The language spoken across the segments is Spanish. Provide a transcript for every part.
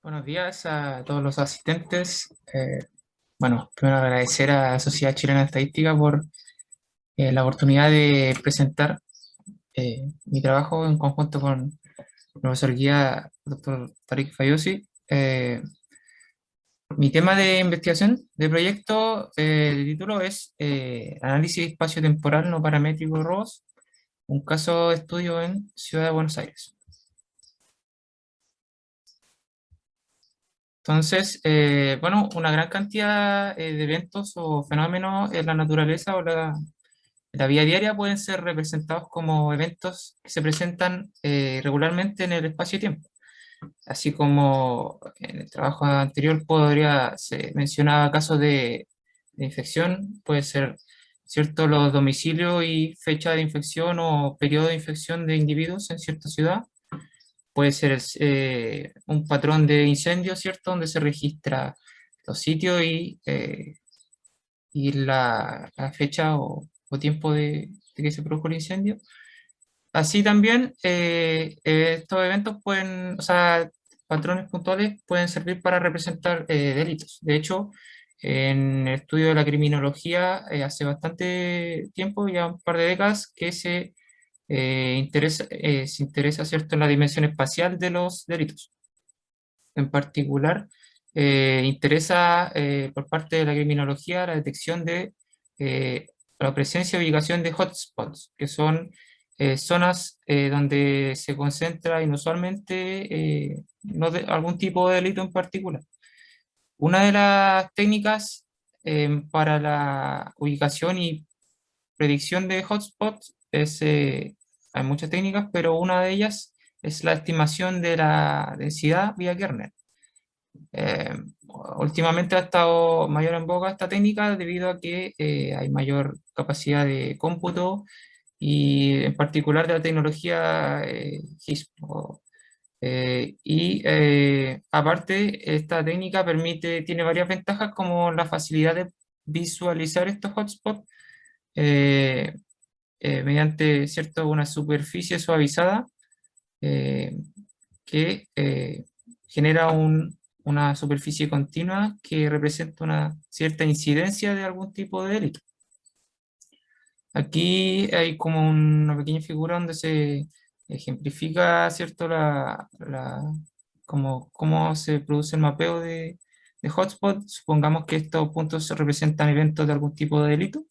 Buenos días a todos los asistentes. Bueno, primero agradecer a la Sociedad Chilena de Estadística por la oportunidad de presentar mi trabajo en conjunto con el profesor guía, doctor Tariq Fayouzi. Mi tema de investigación de proyecto de título es Análisis espacio-temporal no paramétrico de robos, un caso de estudio en Ciudad de Buenos Aires. Entonces, bueno, una gran cantidad de eventos o fenómenos en la naturaleza o la vida diaria pueden ser representados como eventos que se presentan regularmente en el espacio y tiempo. Así como en el trabajo anterior se mencionaba casos de infección, puede ser cierto los domicilios y fecha de infección o periodo de infección de individuos en cierta ciudad. Puede ser un patrón de incendio, ¿cierto? Donde se registra los sitios y la fecha o tiempo de que se produjo el incendio. Así también, estos eventos pueden, o sea, patrones puntuales pueden servir para representar delitos. De hecho, en el estudio de la criminología, hace bastante tiempo, ya un par de décadas, que se interesa, ¿cierto?, en la dimensión espacial de los delitos. En particular, interesa por parte de la criminología la detección de la presencia y ubicación de hotspots, que son zonas donde se concentra inusualmente no algún tipo de delito en particular. Una de las técnicas para la ubicación y predicción de hotspots hay muchas técnicas, pero una de ellas es la estimación de la densidad vía Kernel. Eh, Últimamente ha estado mayor en boga esta técnica debido a que hay mayor capacidad de cómputo y en particular de la tecnología GISP. Aparte, esta técnica tiene varias ventajas como la facilidad de visualizar estos hotspots eh, mediante una superficie suavizada eh, que genera una superficie continua que representa una cierta incidencia de algún tipo de delito. Aquí hay como una pequeña figura donde se ejemplifica, ¿cierto?, cómo se produce el mapeo de hotspot. Supongamos que estos puntos representan eventos de algún tipo de delito.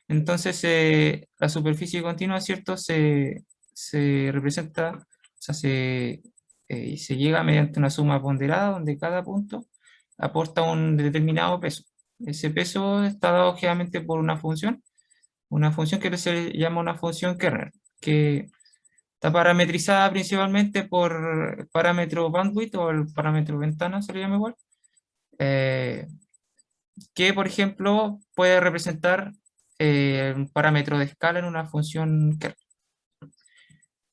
Entonces, la superficie continua, ¿cierto?, se representa, o sea, se llega mediante una suma ponderada donde cada punto aporta un determinado peso. Ese peso está dado generalmente por una función que se llama una función kernel, que está parametrizada principalmente por el parámetro bandwidth o el parámetro ventana, se le llama igual, eh, que por ejemplo puede representar un parámetro de escala en una función kernel.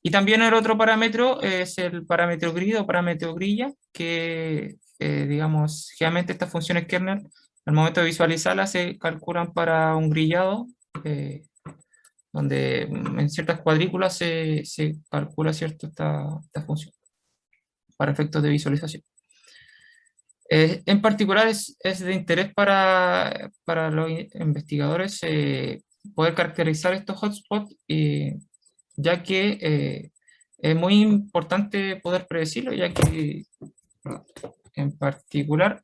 Y también el otro parámetro es el parámetro grid o parámetro grilla, que digamos, generalmente estas funciones kernel, al momento de visualizarlas, se calculan para un grillado, eh, donde en ciertas cuadrículas se calcula, ¿cierto?, esta función para efectos de visualización. En particular es de interés para los investigadores poder caracterizar estos hotspots, ya que es muy importante poder predecirlo, ya que en particular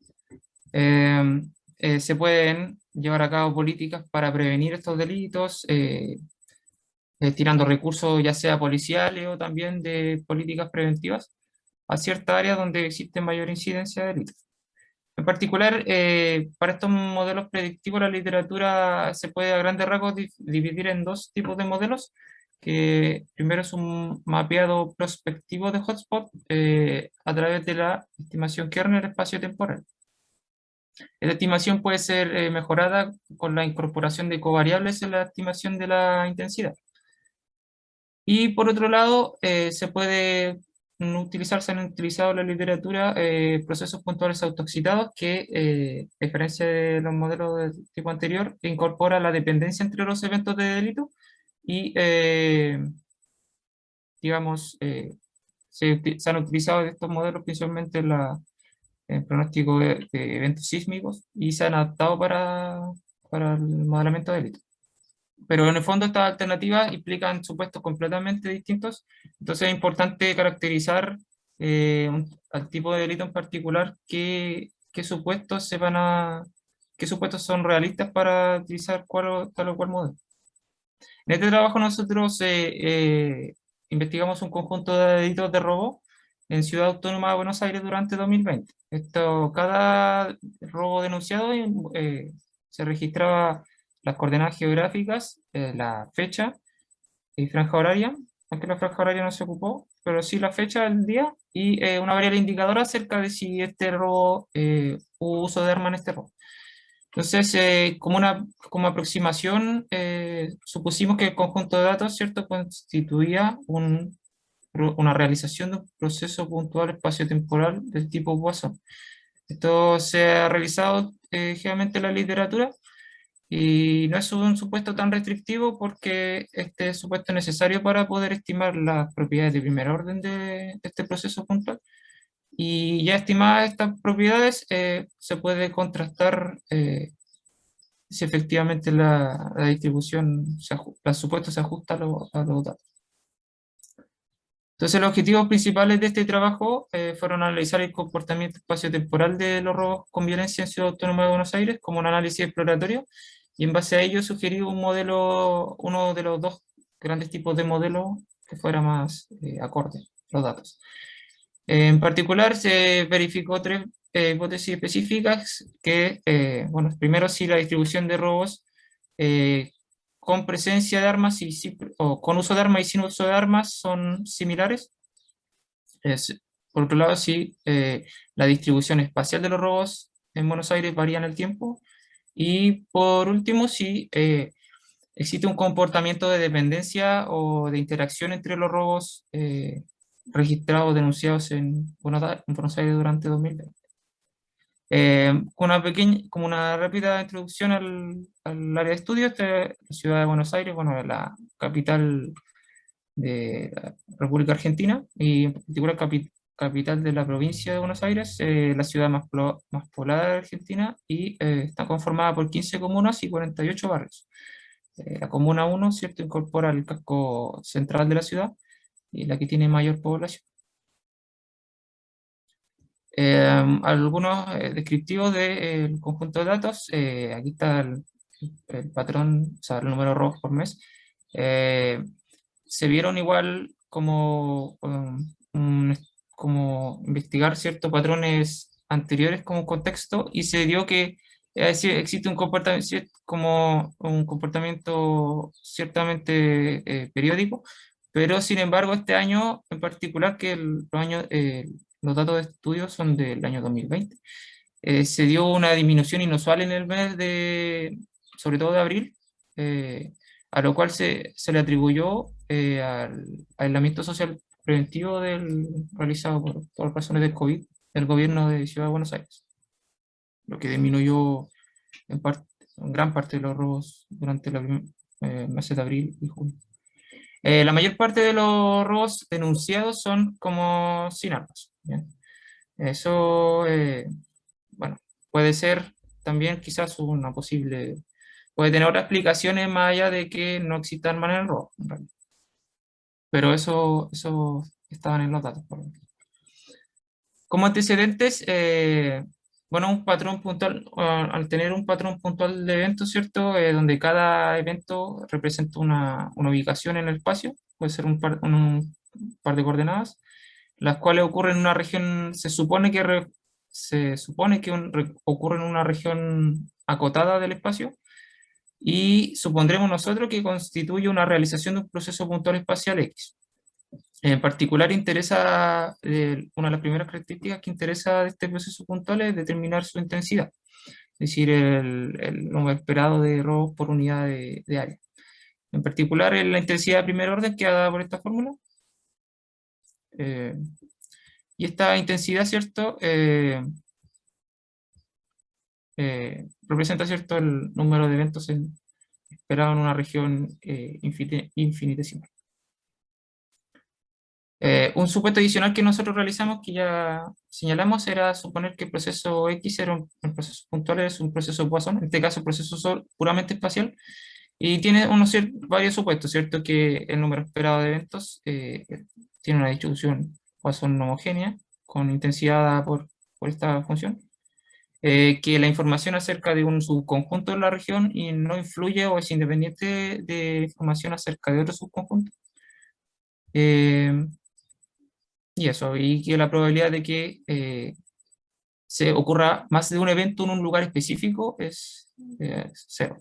eh, se pueden llevar a cabo políticas para prevenir estos delitos, destinando recursos ya sea policiales o también de políticas preventivas a ciertas áreas donde existe mayor incidencia de delitos. En particular, para estos modelos predictivos, la literatura se puede a grandes rasgos dividir en dos tipos de modelos, que primero es un mapeado prospectivo de hotspot a través de la estimación kernel espacio-temporal. Esta estimación puede ser mejorada con la incorporación de covariables en la estimación de la intensidad. Y por otro lado, se han utilizado en la literatura procesos puntuales autoexcitados que, a diferencia de los modelos del tipo anterior, incorpora la dependencia entre los eventos de delito y, digamos, se han utilizado estos modelos principalmente pronóstico de eventos sísmicos y se han adaptado para el modelamiento de delitos. Pero en el fondo estas alternativas implican supuestos completamente distintos, entonces es importante caracterizar al tipo de delito en particular qué supuestos qué supuestos son realistas para utilizar tal o cual modelo. En este trabajo nosotros investigamos un conjunto de delitos de robo en Ciudad Autónoma de Buenos Aires durante 2020. Cada robo denunciado se registraba las coordenadas geográficas, la fecha y franja horaria, aunque la franja horaria no se ocupó, pero sí la fecha, el día y una variable indicadora acerca de si este robo hubo uso de arma en este robo. Entonces, como aproximación, supusimos que el conjunto de datos, ¿cierto?, constituía una realización de un proceso puntual espacio-temporal del tipo Poisson. Esto se ha realizado generalmente en la literatura y no es un supuesto tan restrictivo porque este supuesto es necesario para poder estimar las propiedades de primer orden de este proceso puntual. Y ya estimadas estas propiedades, se puede contrastar si efectivamente la distribución, el supuesto se ajusta a los datos. Entonces, los objetivos principales de este trabajo fueron analizar el comportamiento espaciotemporal de los robos con violencia en Ciudad Autónoma de Buenos Aires como un análisis exploratorio, y en base a ello sugerí un modelo, uno de los dos grandes tipos de modelo que fuera más acorde a los datos. En particular, se verificó tres hipótesis específicas que, bueno, primero si la distribución de robos eh, con presencia de armas o con uso de armas y sin uso de armas son similares. Por otro lado, si la distribución espacial de los robos en Buenos Aires varía en el tiempo. Y por último, si existe un comportamiento de dependencia o de interacción entre los robos registrados o denunciados en Buenos Aires durante 2020. Como una rápida introducción al área de estudio, la ciudad de Buenos Aires, bueno, es la capital de la República Argentina y en particular capital de la provincia de Buenos Aires, la ciudad más poblada de Argentina y está conformada por 15 comunas y 48 barrios. La comuna 1, ¿cierto?, incorpora el casco central de la ciudad y la que tiene mayor población. Algunos descriptivos del conjunto de datos. Aquí está el patrón, o sea, el número de robos por mes. Se vieron igual como investigar ciertos patrones anteriores como contexto y se dio que sí, existe como un comportamiento ciertamente periódico, pero sin embargo este año en particular, que los datos de estudio son del año 2020, se dio una disminución inusual en el mes sobre todo de abril, a lo cual se le atribuyó al aislamiento social preventivo realizado por razones del COVID del gobierno de Ciudad de Buenos Aires, lo que disminuyó en gran parte de los robos durante los meses de abril y junio. La mayor parte de los robos denunciados son como sin armas. ¿Bien? Eso, bueno, puede ser también quizás puede tener otras explicaciones más allá de que no exista arma en el robo, en realidad. Pero eso estaban en los datos, por ejemplo. Como antecedentes, bueno, un patrón puntual, al tener un patrón puntual de eventos, ¿cierto? Donde cada evento representa una ubicación en el espacio, puede ser un par de coordenadas, las cuales ocurren en una región, se supone que ocurre en una región acotada del espacio, y supondremos nosotros que constituye una realización de un proceso puntual espacial X. En particular interesa, una de las primeras características que interesa de este proceso puntual es determinar su intensidad, es decir, el número esperado de robos por unidad de área. En particular, la intensidad de primer orden queda dada por esta fórmula. Eh, y esta intensidad, ¿cierto? Representa, ¿cierto?, el número de eventos esperados en una región infinitesimal. Un supuesto adicional que nosotros realizamos, que ya señalamos, era suponer que el proceso X era un proceso puntual, es un proceso Poisson, en este caso, proceso puramente espacial, y tiene varios supuestos, ¿cierto? Que el número esperado de eventos tiene una distribución Poisson no homogénea, con intensidad dada por esta función, que la información acerca de un subconjunto de la región y no influye o es independiente de información acerca de otro subconjunto. Eh, y eso, y que la probabilidad de que se ocurra más de un evento en un lugar específico es cero.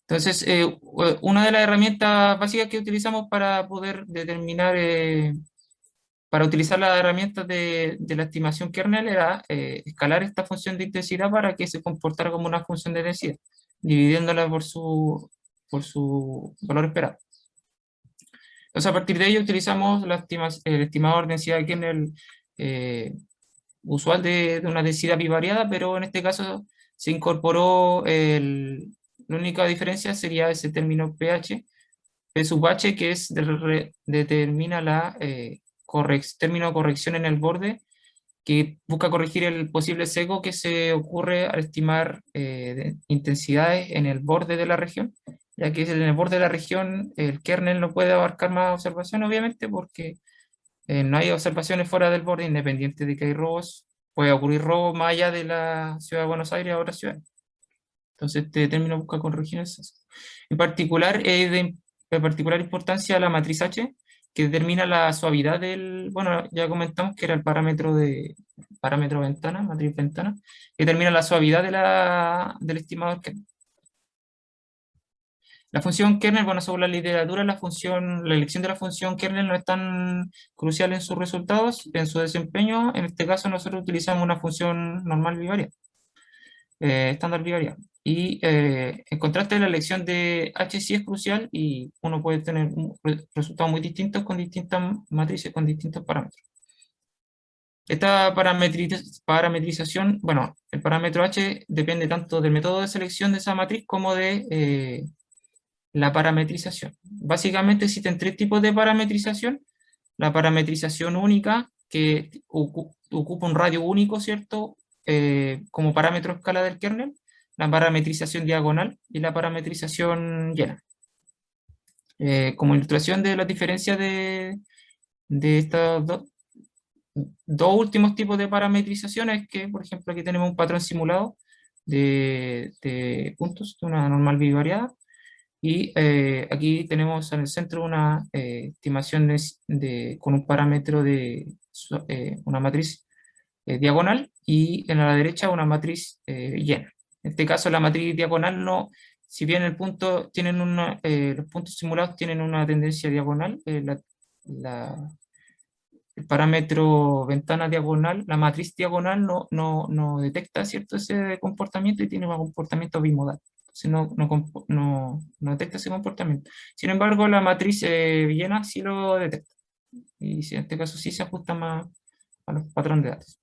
Entonces, una de las herramientas básicas que utilizamos para poder determinar, para utilizar las herramientas de la estimación kernel era escalar esta función de intensidad para que se comportara como una función de densidad, dividiéndola por su valor esperado. Entonces, a partir de ello utilizamos el estimador de densidad de kernel usual de una densidad bivariada, pero en este caso se incorporó la única diferencia sería ese término pH, P sub h, que es determina la término corrección en el borde, que busca corregir el posible sesgo que se ocurre al estimar intensidades en el borde de la región, ya que en el borde de la región el kernel no puede abarcar más observaciones, obviamente, porque no hay observaciones fuera del borde, independiente de que hay robos. Puede ocurrir robo más allá de la ciudad de Buenos Aires a otras ciudades. Entonces, este término busca corregir eso. En particular, es de particular importancia la matriz H, que determina la suavidad del, bueno, ya comentamos que era el parámetro ventana, matriz ventana, que determina la suavidad del estimador kernel. La función kernel, bueno, según la literatura, la elección de la función kernel no es tan crucial en sus resultados, en su desempeño. En este caso, nosotros utilizamos una función normal bivariada, estándar bivariada. Y en contraste, la elección de H sí es crucial y uno puede tener resultados muy distintos con distintas matrices, con distintos parámetros. Esta parametrización, bueno, el parámetro H depende tanto del método de selección de esa matriz como de la parametrización. Básicamente existen tres tipos de parametrización. La parametrización única, que ocupa un radio único, ¿cierto? Como parámetro escala del kernel. La parametrización diagonal y la parametrización llena. Como ilustración de las diferencias de estos dos últimos tipos de parametrizaciones, que por ejemplo aquí tenemos un patrón simulado de puntos de una normal bivariada. Y aquí tenemos en el centro una estimación con un parámetro de una matriz diagonal y en la derecha una matriz llena. En este caso la matriz diagonal no, si bien los puntos simulados tienen una tendencia diagonal, el parámetro ventana diagonal, la matriz diagonal no detecta, ¿cierto?, ese comportamiento y tiene un comportamiento bimodal. No detecta ese comportamiento. Sin embargo, la matriz llena sí lo detecta. Y en este caso sí se ajusta más a los patrones de datos.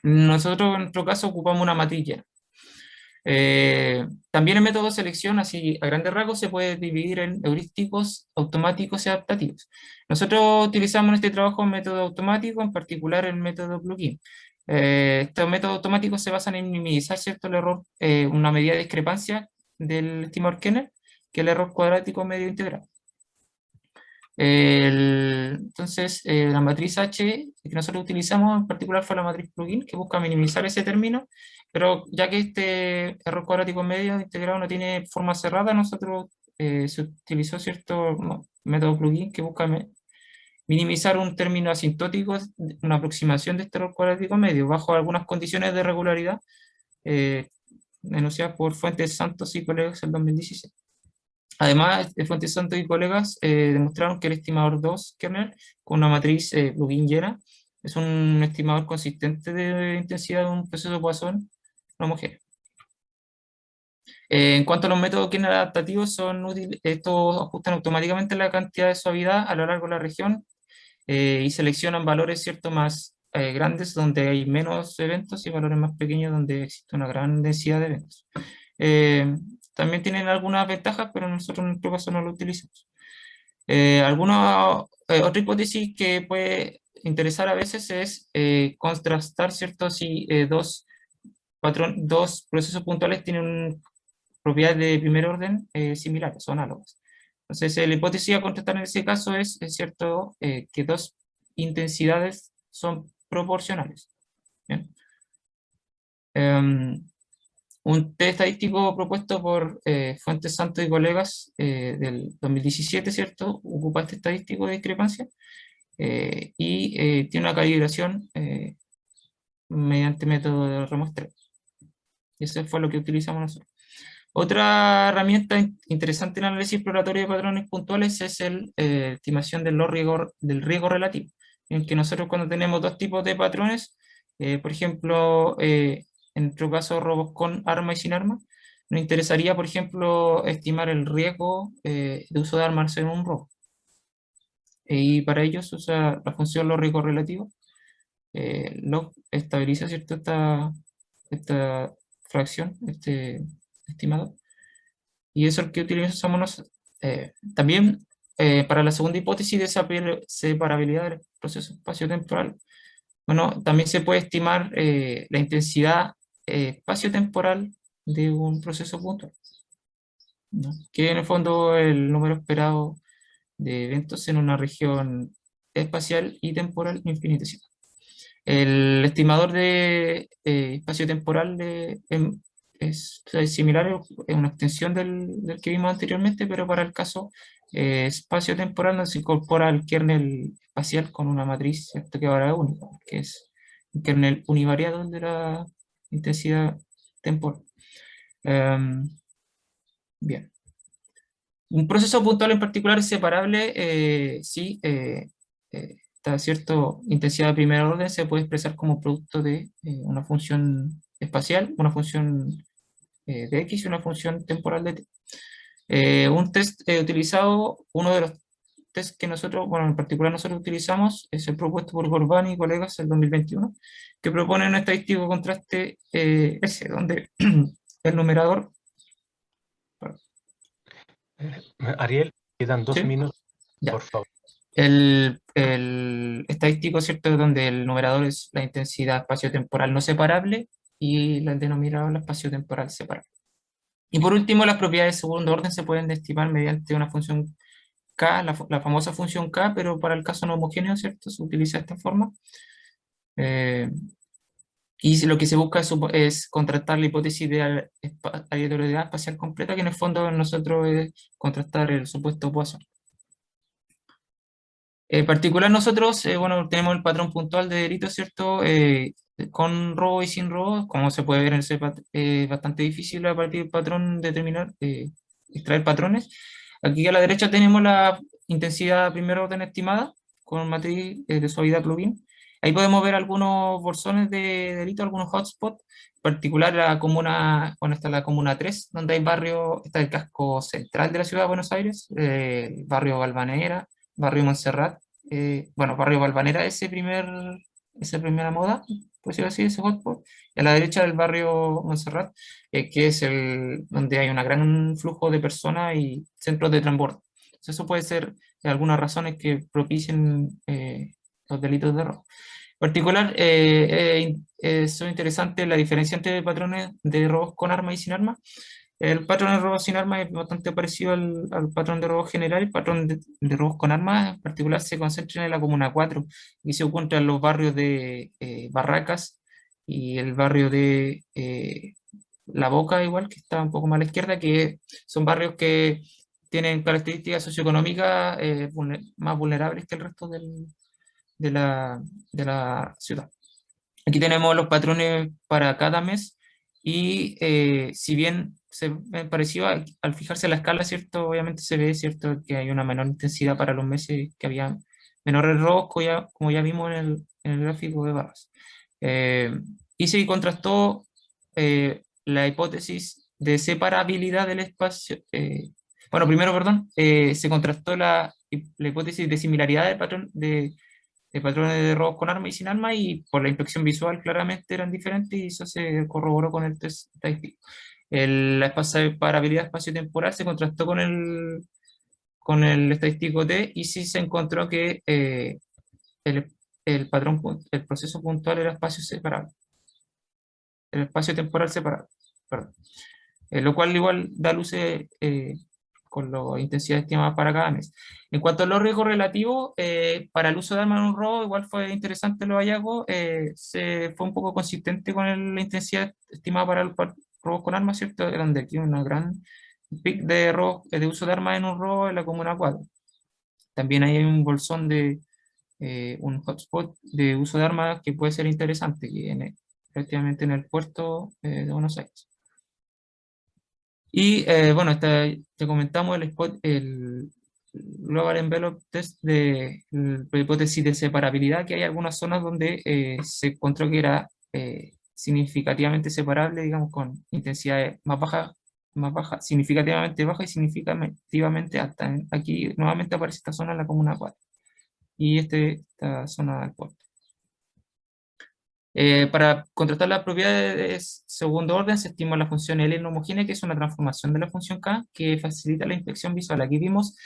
Nosotros en nuestro caso ocupamos una matriz llena. También el método de selección, así a grandes rasgos, se puede dividir en heurísticos, automáticos y adaptativos. Nosotros utilizamos en este trabajo un método automático, en particular el método plugin. Estos métodos automáticos se basan en minimizar, ¿cierto?, el error, una medida de discrepancia del estimador kernel, que es el error cuadrático medio integral. Entonces, la matriz H que nosotros utilizamos en particular fue la matriz plugin, que busca minimizar ese término, pero ya que este error cuadrático medio integrado no tiene forma cerrada, nosotros se utilizó cierto método plugin que busca minimizar un término asintótico, una aproximación de este error cuadrático medio, bajo algunas condiciones de regularidad enunciadas por Fuentes Santos y colegas en 2016. Además, Fuentes Santos y colegas demostraron que el estimador 2 kernel con una matriz plugin llena es un estimador consistente de intensidad de un proceso Poisson no homogéneo. En cuanto a los métodos kernel adaptativos, son útiles, estos ajustan automáticamente la cantidad de suavidad a lo largo de la región y seleccionan valores cierto más grandes donde hay menos eventos y valores más pequeños donde existe una gran densidad de eventos. También tienen algunas ventajas, pero nosotros en nuestro caso no lo utilizamos. Algunos otra hipótesis que puede interesar a veces es contrastar, ¿cierto? Si dos procesos puntuales tienen propiedades de primer orden similares o análogas. Entonces, la hipótesis a contestar en ese caso es cierto, que dos intensidades son proporcionales. ¿Bien? Un test estadístico propuesto por Fuentes Santos y colegas del 2017, ¿cierto? Ocupa este estadístico de discrepancia y tiene una calibración mediante método de remuestreo. Y eso fue lo que utilizamos nosotros. Otra herramienta interesante en el análisis exploratorio de patrones puntuales es la estimación del riesgo relativo, en que nosotros cuando tenemos dos tipos de patrones, por ejemplo, en nuestro caso robos con arma y sin arma, nos interesaría, por ejemplo, estimar el riesgo de uso de armas en un robo. Y para ello se usa la función los riesgos relativos, log estabiliza, ¿cierto? Esta fracción, este estimado. Y eso es el que utilizamos nosotros. También para la segunda hipótesis de separabilidad del proceso espacio-temporal, bueno, también se puede estimar la intensidad espacio-temporal de un proceso puntual, ¿no? Que en el fondo es el número esperado de eventos en una región espacial y temporal infinitesimal. El estimador de espacio temporal es similar, es una extensión del que vimos anteriormente, pero para el caso espacio temporal nos incorpora el kernel espacial con una matriz, ¿cierto? Que ahora es única, que es un kernel univariado de la intensidad temporal. Em, Bien. Un proceso puntual en particular es separable si esta cierta intensidad de primer orden se puede expresar como producto de una función espacial, una función de x y una función temporal de t. Un test utilizado, uno de los tests que nosotros, bueno, en particular nosotros utilizamos, es el propuesto por Gorbani y colegas en 2021, que propone un estadístico contraste S, donde el numerador, Ariel, quedan 2 ¿sí? minutos, Ya. por favor. El estadístico, ¿cierto? Donde el numerador es la intensidad espacio-temporal no separable y el denominador la espacio-temporal separable. Y por último, las propiedades de segundo orden se pueden estimar mediante una función K, la famosa función K, pero para el caso no homogéneo, ¿cierto? Se utiliza de esta forma. Y lo que se busca es contrastar la hipótesis de aleatoriedad espacial completa, que en el fondo nosotros es contrastar el supuesto Poisson. En particular nosotros, bueno, tenemos el patrón puntual de delito, ¿cierto? Con robo y sin robo, como se puede ver en ese bastante difícil a partir del patrón determinar, extraer patrones. Aquí a la derecha tenemos la intensidad primer orden estimada con matriz de suavidad plugin. Ahí podemos ver algunos bolsones de delito, algunos hotspots, en particular la comuna, bueno, está la comuna 3, donde hay barrios, está el casco central de la ciudad de Buenos Aires, el barrio Balvanera, barrio Montserrat, bueno, barrio Balvanera, esa primera moda, por decirlo así, ese hotspot, y a la derecha del barrio Montserrat, que es donde hay un gran flujo de personas y centros de transbordo. Entonces, eso puede ser algunas razones que propicien los delitos de robo. En particular, son interesantes la diferencia entre patrones de robos con armas y sin armas. El patrón de robos sin armas es bastante parecido al patrón de robos general. El patrón de robos con armas en particular se concentra en la Comuna 4 y se encuentra en los barrios de Barracas y el barrio de La Boca, igual, que está un poco más a la izquierda, que son barrios que tienen características socioeconómicas más vulnerables que el resto de de la ciudad. Aquí tenemos los patrones para cada mes y si bien se ven parecido al fijarse la escala, ¿cierto? Obviamente se ve, ¿cierto?, que hay una menor intensidad para los meses que había menores robos, como ya vimos en el gráfico de barras. Y se contrastó la hipótesis de separabilidad del espacio. Bueno, primero, perdón, se contrastó la hipótesis de similaridad del patrón de patrones de robos con arma y sin arma, y por la inspección visual claramente eran diferentes y eso se corroboró con el test estadístico. La separabilidad espacio-temporal se contrastó con el estadístico T, y sí se encontró que el patrón, el proceso puntual era espacio separado, el espacio temporal separado, perdón. Lo cual igual da luces con la intensidad estimada para cada mes. En cuanto a los riesgos relativos, para el uso de armas en un robo, igual fue interesante los hallazgos, se fue un poco consistente con la intensidad estimada para los robos con armas, ¿cierto? Donde aquí una gran pic de robos, de uso de armas en un robo en la Comuna 4. También ahí hay un bolsón de un hotspot de uso de armas que puede ser interesante, que viene prácticamente en el puerto de Buenos Aires. Y bueno, te comentamos el spot, el Global Envelope Test de la hipótesis de separabilidad, que hay algunas zonas donde se encontró que era significativamente separable, digamos, con intensidades más baja, significativamente baja y significativamente alta. Aquí nuevamente aparece esta zona en la comuna 4 y esta zona del puerto. Para contratar las propiedades de segundo orden, se estima la función L no homogénea, que es una transformación de la función K, que facilita la inspección visual. Aquí vimos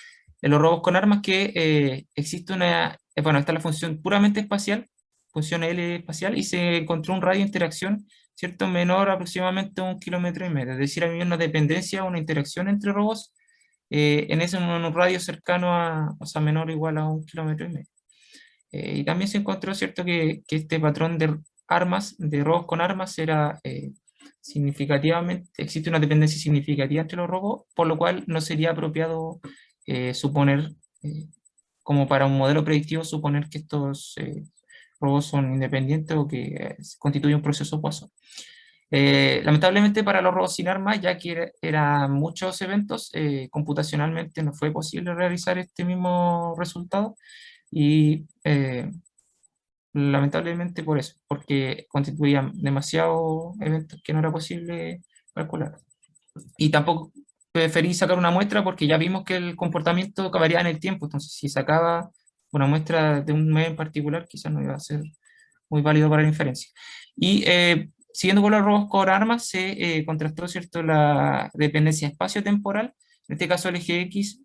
en los robos con armas que existe una, bueno, está la función puramente espacial, función L espacial, y se encontró un radio de interacción, ¿cierto?, menor aproximadamente a 1,5 km. Es decir, había una dependencia, una interacción entre robos en un radio cercano a, o sea, menor o igual a 1,5 km. Y también se encontró, ¿cierto?, que este patrón de armas, de robos con armas, era significativamente, existe una dependencia significativa entre los robos, por lo cual no sería apropiado suponer, como para un modelo predictivo, suponer que estos robos son independientes o que constituyen un proceso Poisson. Lamentablemente para los robos sin armas, ya que eran muchos eventos, computacionalmente no fue posible realizar este mismo resultado, y lamentablemente por eso, porque constituían demasiados eventos que no era posible calcular. Y tampoco preferí sacar una muestra porque ya vimos que el comportamiento varía en el tiempo, entonces si sacaba una muestra de un mes en particular, quizás no iba a ser muy válido para la inferencia. Y siguiendo con los robos con armas, se contrastó, ¿cierto?, la dependencia espacio-temporal. En este caso el eje X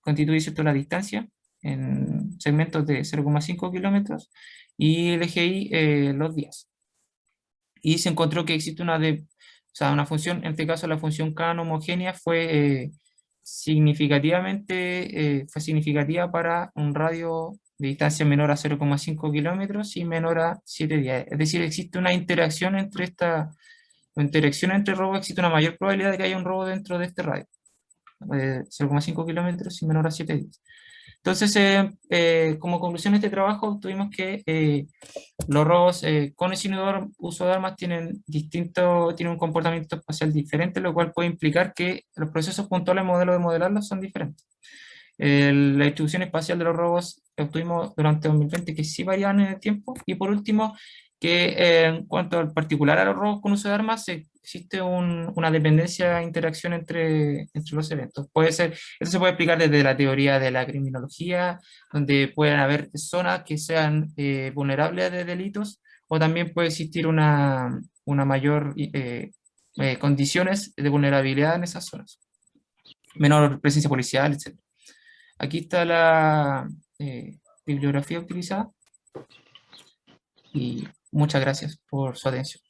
constituye, ¿cierto?, la distancia en segmentos de 0,5 kilómetros, y el eje Y los días. Y se encontró que existe o sea, una función, en este caso la función K no homogénea fue fue significativa para un radio de distancia menor a 0,5 kilómetros y menor a 7 días. Es decir, existe una interacción entre robos, existe una mayor probabilidad de que haya un robo dentro de este radio, 0,5 kilómetros y menor a 7 días. Entonces, como conclusión de este trabajo, tuvimos que los robos con y sin uso de armas tienen un comportamiento espacial diferente, lo cual puede implicar que los procesos puntuales modelos de modelarlos son diferentes. La distribución espacial de los robos que obtuvimos durante 2020 que sí varían en el tiempo. Y por último, que en cuanto al particular a los robos con uso de armas, existe una dependencia e interacción entre los eventos. Esto se puede explicar desde la teoría de la criminología, donde pueden haber zonas que sean vulnerables de delitos, o también puede existir una mayor condiciones de vulnerabilidad en esas zonas, menor presencia policial, etc. Aquí está la bibliografía utilizada, y muchas gracias por su atención.